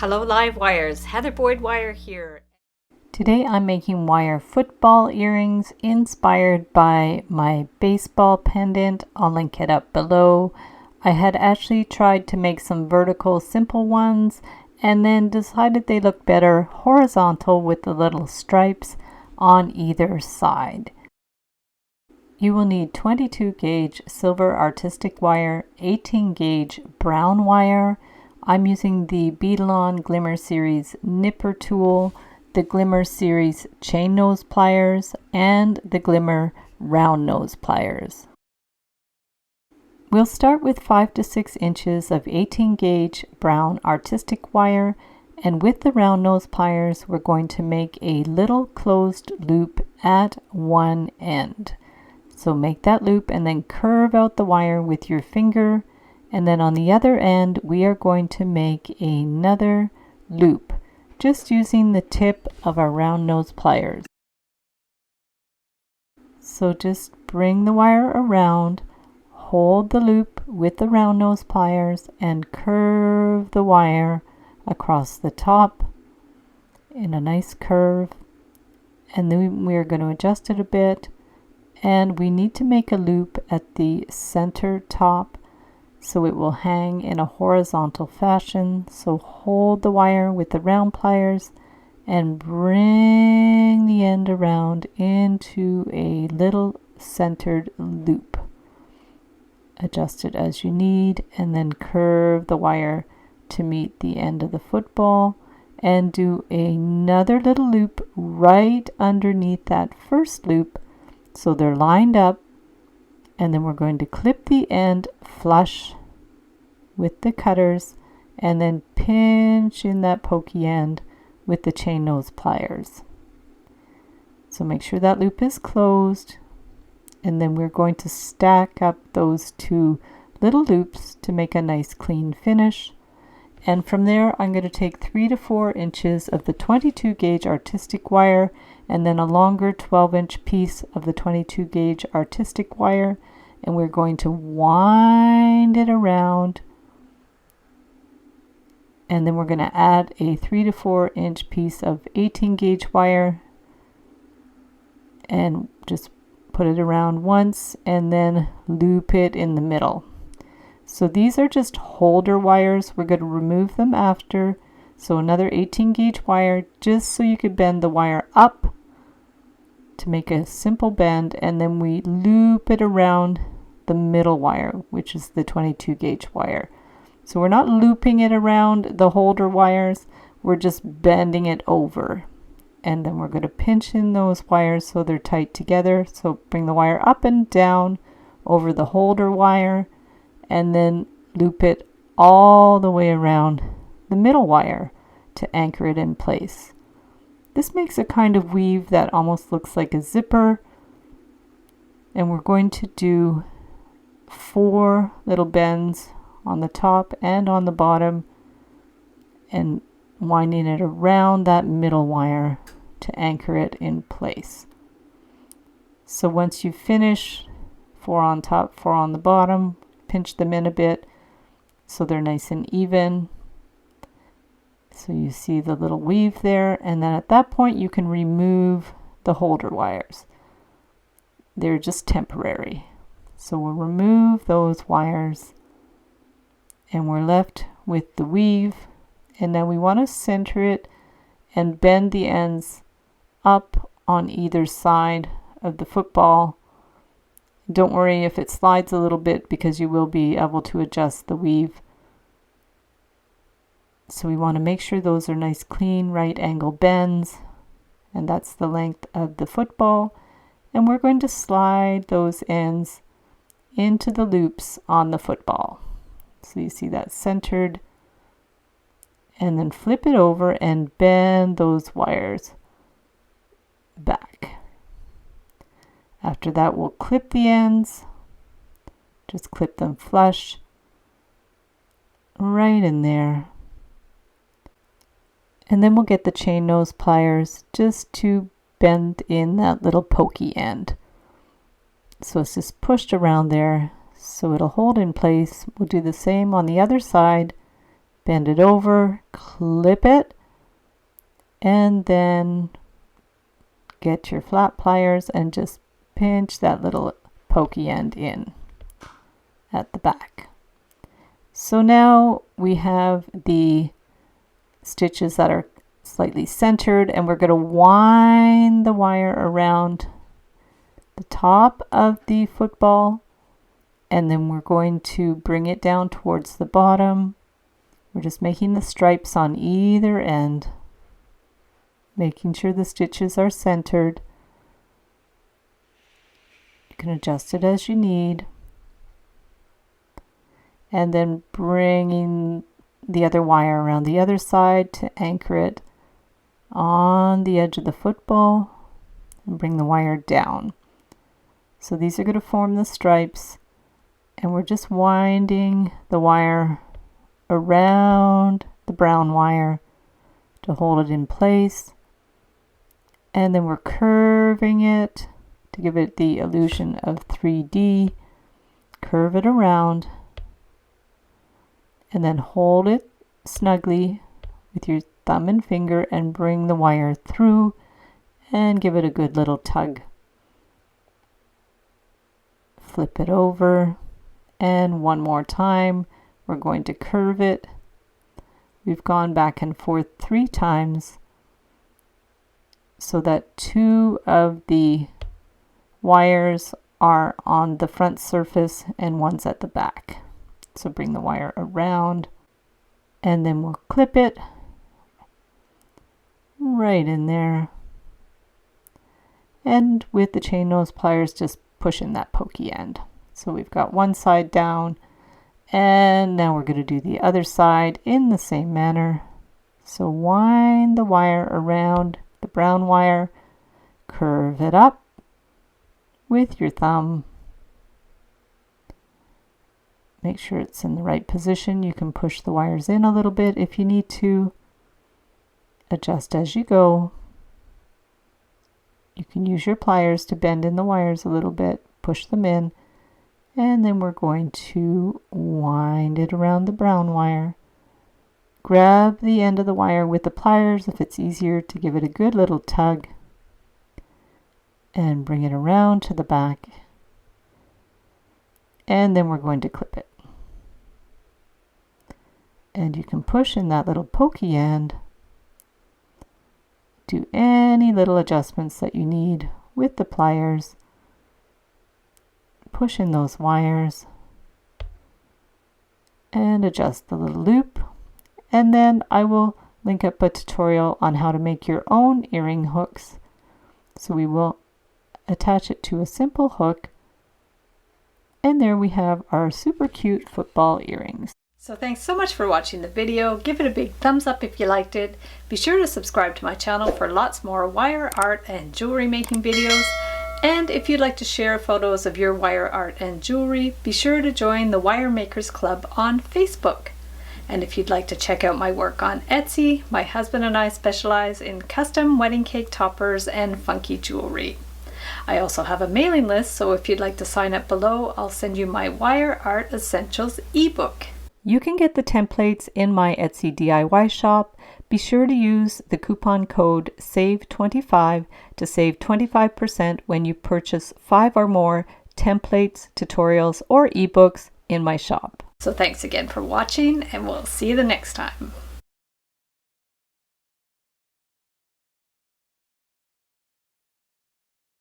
Hello live wires, Heather Boyd Wire here. Today I'm making wire football earrings inspired by my baseball pendant. I'll link it up below. I had actually tried to make some vertical simple ones and then decided they look better horizontal with the little stripes on either side. You will need 22 gauge silver artistic wire, 18 gauge brown wire. I'm using the Beadalon Glimmer Series nipper tool, the Glimmer Series chain nose pliers, and the Glimmer round nose pliers. We'll start with 5 to 6 inches of 18 gauge brown artistic wire, and with the round nose pliers we're going to make a little closed loop at one end. So make that loop and then curve out the wire with your finger, and then on the other end we are going to make another loop just using the tip of our round nose pliers. So just bring the wire around, hold the loop with the round nose pliers and curve the wire across the top in a nice curve, and then we're going to adjust it a bit. And we need to make a loop at the center top so it will hang in a horizontal fashion. So hold the wire with the round pliers and bring the end around into a little centered loop. Adjust it as you need and then curve the wire to meet the end of the football and do another little loop right underneath that first loop. So they're lined up, and then we're going to clip the end flush with the cutters and then pinch in that pokey end with the chain nose pliers. So make sure that loop is closed, and then we're going to stack up those two little loops to make a nice clean finish. And from there I'm going to take 3 to 4 inches of the 22 gauge artistic wire and then a longer 12-inch piece of the 22 gauge artistic wire, and we're going to wind it around, and then we're going to add a 3 to 4 inch piece of 18 gauge wire and just put it around once and then loop it in the middle. So these are just holder wires. We're going to remove them after. So another 18 gauge wire just so you could bend the wire up to make a simple bend, and then we loop it around the middle wire, which is the 22 gauge wire. So we're not looping it around the holder wires, we're just bending it over. And then we're going to pinch in those wires so they're tight together. So bring the wire up and down over the holder wire and then loop it all the way around the middle wire to anchor it in place. This makes a kind of weave that almost looks like a zipper, and we're going to do 4 little bends on the top and on the bottom and winding it around that middle wire to anchor it in place. So once you finish 4 on top, 4 on the bottom, pinch them in a bit so they're nice and even. So you see the little weave there, and then at that point you can remove the holder wires. They're just temporary. So we'll remove those wires and we're left with the weave, and now we want to center it and bend the ends up on either side of the football. Don't worry if it slides a little bit because you will be able to adjust the weave. So we want to make sure those are nice clean right angle bends, and that's the length of the football, and we're going to slide those ends into the loops on the football. So you see that centered, and then flip it over and bend those wires back. After that we'll clip the ends, just clip them flush right in there. And then we'll get the chain nose pliers just to bend in that little pokey end. So it's just pushed around there so it'll hold in place. We'll do the same on the other side bend it over, clip it, and then get your flat pliers and just pinch that little pokey end in at the back. So now we have the stitches that are slightly centered, and we're going to wind the wire around the top of the football, and then we're going to bring it down towards the bottom. We're just making the stripes on either end, making sure the stitches are centered. You can adjust it as you need. And then bringing the other wire around the other side to anchor it on the edge of the football and bring the wire down. So these are going to form the stripes, and we're just winding the wire around the brown wire to hold it in place, and then we're curving it to give it the illusion of 3D. Curve it around and then hold it snugly with your thumb and finger and bring the wire through and give it a good little tug. Flip it over, and one more time we're going to curve it. We've gone back and forth 3 times so that 2 of the wires are on the front surface and one's at the back. So bring the wire around, and then we'll clip it right in there, and with the chain nose pliers just push in that pokey end. So we've got one side down, and now we're going to do the other side in the same manner. So wind the wire around the brown wire, curve it up with your thumb. Make sure it's in the right position. You can push the wires in a little bit if you need to. Adjust as you go. You can use your pliers to bend in the wires a little bit, push them in, and then we're going to wind it around the brown wire. Grab the end of the wire with the pliers if it's easier to give it a good little tug, and bring it around to the back, and then we're going to clip it. And you can push in that little pokey end. Do any little adjustments that you need with the pliers. Push in those wires and adjust the little loop. And then I will link up a tutorial on how to make your own earring hooks. So we will attach it to a simple hook. And there we have our super cute football earrings. So thanks so much for watching the video. Give it a big thumbs up if you liked it. Be sure to subscribe to my channel for lots more wire art and jewelry making videos. And if you'd like to share photos of your wire art and jewelry, be sure to join the Wire Makers Club on Facebook. And if you'd like to check out my work on Etsy, my husband and I specialize in custom wedding cake toppers and funky jewelry. I also have a mailing list, so if you'd like to sign up below, I'll send you my Wire Art Essentials ebook. You can get the templates in my Etsy DIY shop. Be sure to use the coupon code SAVE25 to save 25% when you purchase 5 or more templates, tutorials, or ebooks in my shop. So thanks again for watching, and we'll see you the next time.